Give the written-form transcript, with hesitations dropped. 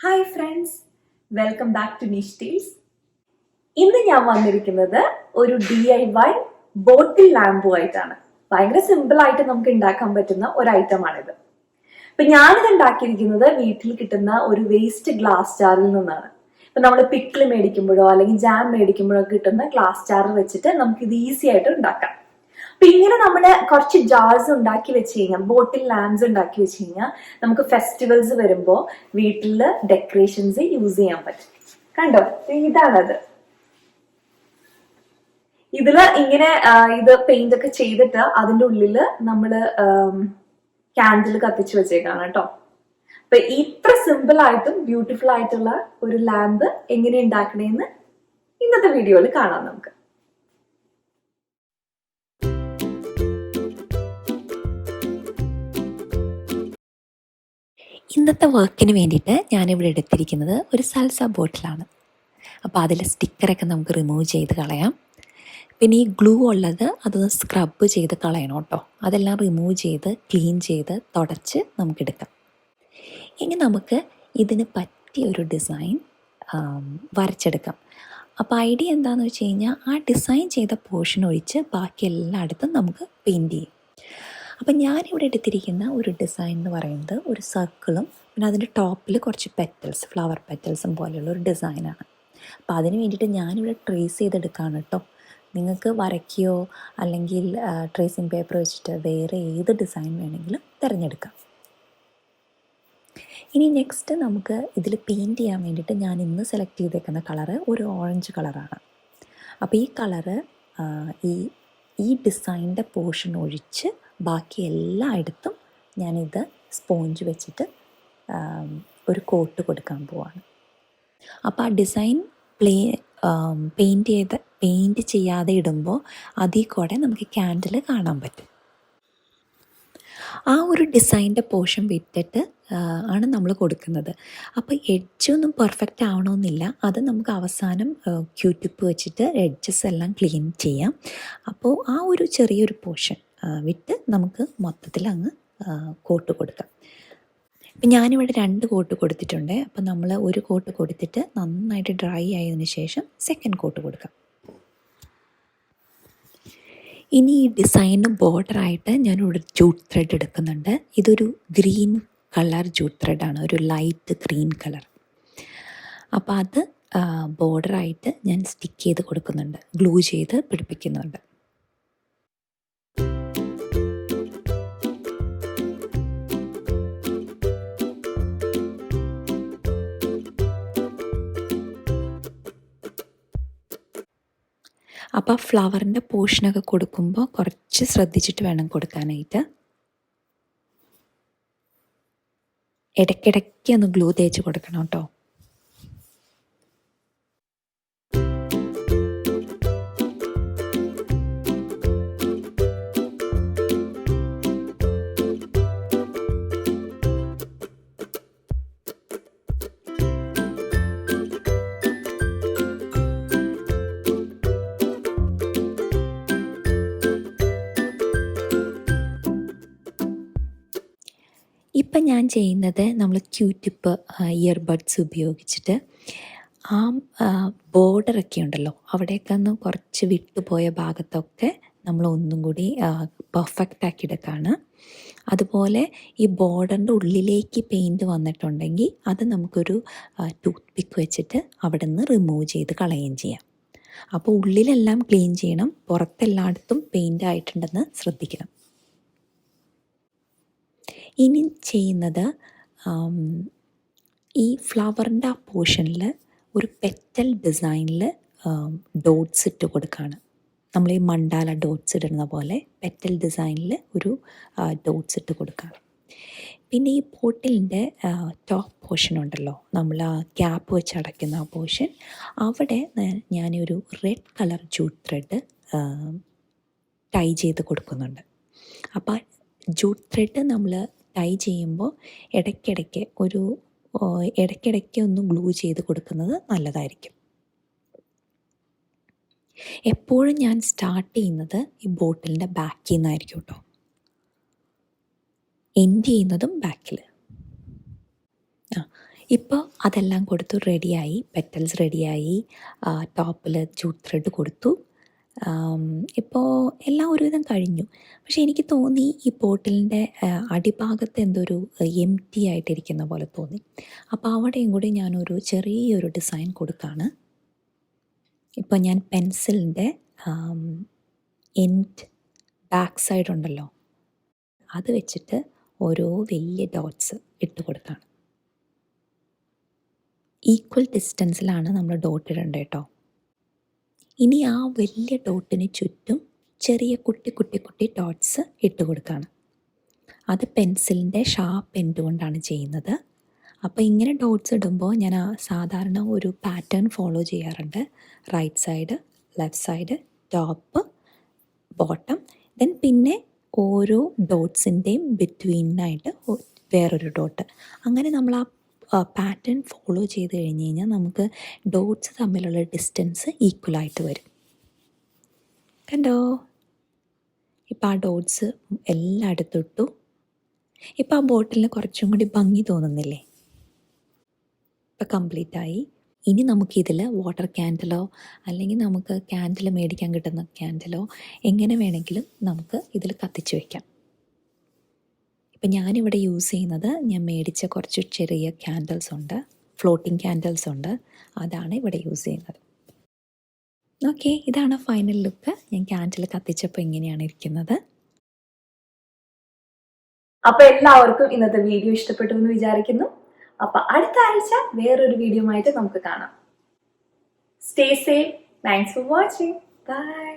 Hi friends, welcome back to നിഷ് ടീൽസ്. ഇന്ന് ഞാൻ വന്നിരിക്കുന്നത് ഒരു DIY ബോട്ടിൽ ലാമ്പുമായിട്ടാണ്. ഭയങ്കര സിമ്പിൾ ആയിട്ട് നമുക്ക് ഉണ്ടാക്കാൻ പറ്റുന്ന ഒരു ഐറ്റമാണിത്. ഇപ്പൊ ഞാനിത് ഉണ്ടാക്കിയിരിക്കുന്നത് വീട്ടിൽ കിട്ടുന്ന ഒരു വേസ്റ്റ് ഗ്ലാസ് ജാറിൽ നിന്നാണ്. ഇപ്പൊ നമ്മൾ പിക്കിൾ മേടിക്കുമ്പോഴോ അല്ലെങ്കിൽ ജാം മേടിക്കുമ്പോഴോ കിട്ടുന്ന ഗ്ലാസ് ജാർ വെച്ചിട്ട് നമുക്ക് ഇത് ഈസി ആയിട്ട് ഉണ്ടാക്കാം. അപ്പൊ ഇങ്ങനെ നമ്മൾ കുറച്ച് ജാർസ് ഉണ്ടാക്കി വെച്ച് കഴിഞ്ഞാൽ, ബോട്ടിൽ ലാംപ്സ് ഉണ്ടാക്കി വെച്ച് കഴിഞ്ഞാൽ നമുക്ക് ഫെസ്റ്റിവൽസ് വരുമ്പോൾ വീട്ടിൽ ഡെക്കറേഷൻസ് യൂസ് ചെയ്യാൻ പറ്റും. കണ്ടോ, ഇതാണത്. ഇതില് ഇങ്ങനെ ഇത് പെയിന്റ് ഒക്കെ ചെയ്തിട്ട് അതിൻ്റെ ഉള്ളില് നമ്മള് കാൻഡിൽ കത്തിച്ച് വെച്ചേക്കാണ് കേട്ടോ. അപ്പൊ ഇത്ര സിമ്പിൾ ആയിട്ടും ബ്യൂട്ടിഫുൾ ആയിട്ടുള്ള ഒരു ലാമ്പ് എങ്ങനെ ഉണ്ടാക്കണേന്ന് ഇന്നത്തെ വീഡിയോയിൽ കാണാം നമുക്ക്. ഇന്നത്തെ വർക്കിന് വേണ്ടിയിട്ട് ഞാനിവിടെ എടുത്തിരിക്കുന്നത് ഒരു സൽസ ബോട്ടിലാണ്. അപ്പോൾ അതിലെ സ്റ്റിക്കറൊക്കെ നമുക്ക് റിമൂവ് ചെയ്ത് കളയാം. പിന്നെ ഈ ഗ്ലൂ ഉള്ളത് അതൊന്ന് സ്ക്രബ് ചെയ്ത് കളയണം കേട്ടോ. അതെല്ലാം റിമൂവ് ചെയ്ത് ക്ലീൻ ചെയ്ത് തുടച്ച് നമുക്കെടുക്കാം. ഇനി നമുക്ക് ഇതിന് പറ്റിയ ഒരു ഡിസൈൻ വരച്ചെടുക്കാം. അപ്പോൾ ഐഡിയ എന്താണെന്ന് വെച്ച് കഴിഞ്ഞാൽ ആ ഡിസൈൻ ചെയ്ത പോർഷൻ ഒഴിച്ച് ബാക്കി എല്ലായിടത്തും നമുക്ക് പെയിൻറ്റ് ചെയ്യും. അപ്പം ഞാനിവിടെ എടുത്തിരിക്കുന്ന ഒരു ഡിസൈൻ എന്ന് പറയുന്നത് ഒരു സർക്കിളും പിന്നെ അതിൻ്റെ ടോപ്പിൽ കുറച്ച് പെറ്റൽസ്, ഫ്ലവർ പെറ്റൽസും പോലെയുള്ള ഒരു ഡിസൈനാണ്. അപ്പോൾ അതിന് വേണ്ടിയിട്ട് ഞാനിവിടെ ട്രേസ് ചെയ്തെടുക്കുകയാണ് കേട്ടോ. നിങ്ങൾക്ക് വരയ്ക്കുകയോ അല്ലെങ്കിൽ ട്രേസിങ് പേപ്പർ വെച്ചിട്ട് വേറെ ഏത് ഡിസൈൻ വേണമെങ്കിലും തിരഞ്ഞെടുക്കാം. ഇനി നെക്സ്റ്റ് നമുക്ക് ഇതിൽ പെയിൻറ്റ് ചെയ്യാൻ വേണ്ടിയിട്ട് ഞാൻ ഇന്ന് സെലക്ട് ചെയ്തേക്കുന്ന കളറ് ഒരു ഓറഞ്ച് കളറാണ്. അപ്പോൾ ഈ കളറ് ഈ ഡിസൈനിൻ്റെ പോർഷൻ ഒഴിച്ച് ബാക്കി എല്ലായിടത്തും ഞാനിത് സ്പോഞ്ച് വെച്ചിട്ട് ഒരു കൊടുക്കാൻ പോവാണ്. അപ്പോൾ ആ ഡിസൈൻ പെയിൻറ്റ് ചെയ്യാതെ ഇടുമ്പോൾ അതിൽ കൂടെ നമുക്ക് ക്യാൻഡിൽ കാണാൻ പറ്റും. ആ ഒരു ഡിസൈൻ്റെ പോർഷൻ വിട്ടിട്ട് ആണ് നമ്മൾ കൊടുക്കുന്നത്. അപ്പോൾ എഡ്ജൊന്നും പെർഫെക്റ്റ് ആവണമെന്നില്ല. അത് നമുക്ക് അവസാനം ക്യൂടിപ്പ് വെച്ചിട്ട് എഡ്ജസ് എല്ലാം ക്ലീൻ ചെയ്യാം. അപ്പോൾ ആ ഒരു ചെറിയൊരു പോർഷൻ വിട്ട് നമുക്ക് മൊത്തത്തിൽ അങ്ങ് കോട്ട് കൊടുക്കാം. ഇപ്പം ഞാനിവിടെ 2 കോട്ട് കൊടുത്തിട്ടുണ്ട്. അപ്പം നമ്മൾ ഒരു കോട്ട് കൊടുത്തിട്ട് നന്നായിട്ട് ഡ്രൈ ആയതിനു ശേഷം സെക്കൻഡ് കോട്ട് കൊടുക്കാം. ഇനി ഈ ഡിസൈനിന് ബോർഡറായിട്ട് ഞാനിവിടെ ജൂട്ട് ത്രെഡ് എടുക്കുന്നുണ്ട്. ഇതൊരു ഗ്രീൻ കളർ ജൂട്ട് ത്രെഡാണ്, ഒരു ലൈറ്റ് ഗ്രീൻ കളർ. അപ്പോൾ അത് ബോർഡറായിട്ട് ഞാൻ സ്റ്റിക്ക് ചെയ്ത് കൊടുക്കുന്നുണ്ട്, ഗ്ലൂ ചെയ്ത് പിടിപ്പിക്കുന്നുണ്ട്. അപ്പോൾ ഫ്ലവറിൻ്റെ പോർഷനൊക്കെ കൊടുക്കുമ്പോൾ കുറച്ച് ശ്രദ്ധിച്ചിട്ട് വേണം കൊടുക്കാനായിട്ട്. ഇടയ്ക്കിടയ്ക്ക് ഒന്ന് ഗ്ലൂ തേച്ച് കൊടുക്കണം കേട്ടോ. ഇപ്പം ഞാൻ ചെയ്യുന്നത് നമ്മൾ ക്യൂടിപ്പ്, ഇയർബഡ്സ് ഉപയോഗിച്ചിട്ട് ആ ബോർഡറൊക്കെ ഉണ്ടല്ലോ അവിടെയൊക്കെ ഒന്ന് കുറച്ച് വിട്ടുപോയ ഭാഗത്തൊക്കെ നമ്മൾ ഒന്നും കൂടി പെർഫെക്റ്റ് ആക്കി എടുക്കുകയാണ്. അതുപോലെ ഈ ബോർഡറിൻ്റെ ഉള്ളിലേക്ക് പെയിൻറ്റ് വന്നിട്ടുണ്ടെങ്കിൽ അത് നമുക്കൊരു ടൂത്ത് പിക്ക് വെച്ചിട്ട് അവിടെ നിന്ന് റിമൂവ് ചെയ്ത് കളയുകയും ചെയ്യാം. അപ്പോൾ ഉള്ളിലെല്ലാം ക്ലീൻ ചെയ്യണം, പുറത്തെല്ലായിടത്തും പെയിൻ്റ് ആയിട്ടുണ്ടെന്ന് ശ്രദ്ധിക്കണം. ഇനി ചെയ്യുന്നത് ഈ ഫ്ലവറിൻ്റെ ആ പോർഷനിൽ ഒരു പെറ്റൽ ഡിസൈനിൽ ഡോട്ട്സ് ഇട്ട് കൊടുക്കുകയാണ്. നമ്മൾ ഈ മണ്ടാല ഡോട്ട്സ് ഇടുന്ന പോലെ പെറ്റൽ ഡിസൈനിൽ ഒരു ഡോട്ട്സ് ഇട്ട് കൊടുക്കുകയാണ്. പിന്നെ ഈ ബോട്ടിലിൻ്റെ ടോപ്പ് പോർഷൻ ഉണ്ടല്ലോ, നമ്മൾ ആ ക്യാപ്പ് വെച്ച് അടയ്ക്കുന്ന ആ പോർഷൻ, അവിടെ ഞാനൊരു red colour jute thread tie ചെയ്ത് കൊടുക്കുന്നുണ്ട്. അപ്പോൾ ജൂട്ട് ത്രെഡ് നമ്മൾ ടൈ ചെയ്യുമ്പോൾ ഇടയ്ക്കിടയ്ക്ക് ഒന്ന് ഗ്ലൂ ചെയ്ത് കൊടുക്കുന്നത് നല്ലതായിരിക്കും. എപ്പോഴും ഞാൻ സ്റ്റാർട്ട് ചെയ്യുന്നത് ഈ ബോട്ടിലിൻ്റെ ബാക്കിൽ നിന്നായിരിക്കും കേട്ടോ. എൻഡ് ചെയ്യുന്നതും ബാക്കിൽ. ഇപ്പോൾ അതെല്ലാം കൊടുത്തു റെഡിയായി, പെറ്റൽസ് റെഡിയായി, ടോപ്പിൽ ജൂട്ട് ത്രെഡ് കൊടുത്തു. ഇപ്പോൾ എല്ലാം ഒരുവിധം കഴിഞ്ഞു. പക്ഷേ എനിക്ക് തോന്നി ഈ ബോട്ടിലിൻ്റെ അടിഭാഗത്ത് എന്തൊരു എംപ്റ്റി ആയിട്ടിരിക്കുന്ന പോലെ തോന്നി. അപ്പോൾ അവിടെയും കൂടി ഞാനൊരു ചെറിയൊരു ഡിസൈൻ കൊടുക്കുകയാണ്. ഇപ്പോൾ ഞാൻ പെൻസിലിൻ്റെ എൻഡ് ബാക്ക് സൈഡ് ഉണ്ടല്ലോ, അത് വെച്ചിട്ട് ഓരോ വലിയ ഡോട്ട്സ് ഇട്ട് കൊടുക്കുകയാണ്. ഈക്വൽ ഡിസ്റ്റൻസിലാണ് നമ്മൾ ഡോട്ട് ഇടേണ്ടത് കേട്ടോ. ഇനി ആ വലിയ ഡോട്ടിന് ചുറ്റും ചെറിയ കുട്ടി ഡോട്ട്സ് ഇട്ട് കൊടുക്കുകയാണ്. അത് പെൻസിലിൻ്റെ ഷാർപ്പ് എൻഡ് കൊണ്ടാണ് ചെയ്യുന്നത്. അപ്പോൾ ഇങ്ങനെ ഡോട്ട്സ് ഇടുമ്പോൾ ഞാൻ സാധാരണ ഒരു പാറ്റേൺ ഫോളോ ചെയ്യാറുണ്ട്. Right side, left side, top, bottom, then പിന്നെ ഓരോ ഡോട്ട്സിൻ്റെയും ബിറ്റ്വീനായിട്ട് വേറൊരു ഡോട്ട്. അങ്ങനെ നമ്മൾ ആ പാറ്റേൺ ഫോളോ ചെയ്ത് കഴിഞ്ഞ് കഴിഞ്ഞാൽ നമുക്ക് ഡോട്ട്സ് തമ്മിലുള്ള ഡിസ്റ്റൻസ് ഈക്വലായിട്ട് വരും. കണ്ടോ? ഇപ്പം ആ ഡോട്ട്സ് എല്ലായിടത്തും ഇട്ടു. ഇപ്പം ആ ബോട്ടിലിന് കുറച്ചും കൂടി ഭംഗി തോന്നുന്നില്ലേ? ഇപ്പം കംപ്ലീറ്റായി. ഇനി നമുക്കിതിൽ വാട്ടർ ക്യാൻഡിലോ അല്ലെങ്കിൽ നമുക്ക് ക്യാൻഡിൽ മേടിക്കാൻ കിട്ടുന്ന ക്യാൻഡിലോ എങ്ങനെ വേണമെങ്കിലും നമുക്ക് ഇതിൽ കത്തിച്ച് വയ്ക്കാം. ഇപ്പം ഞാനിവിടെ യൂസ് ചെയ്യുന്നത് ഞാൻ മേടിച്ച കുറച്ച് ചെറിയ ക്യാൻഡിൽസ് ഉണ്ട്, ഫ്ലോട്ടിംഗ് ക്യാൻഡിൽസ് ഉണ്ട്, അതാണ് ഇവിടെ യൂസ് ചെയ്യുന്നത്. ഓക്കെ, ഇതാണ് ഫൈനൽ ലുക്ക്. ഞാൻ ക്യാൻഡിൽ കത്തിച്ചപ്പോൾ ഇങ്ങനെയാണ് ഇരിക്കുന്നത്. അപ്പൊ എല്ലാവർക്കും ഇന്നത്തെ വീഡിയോ ഇഷ്ടപ്പെട്ടു എന്ന് വിചാരിക്കുന്നു. അപ്പൊ അടുത്ത ആഴ്ച വേറൊരു വീഡിയോ ആയിട്ട് നമുക്ക് കാണാം. Stay safe. Thanks for watching. By.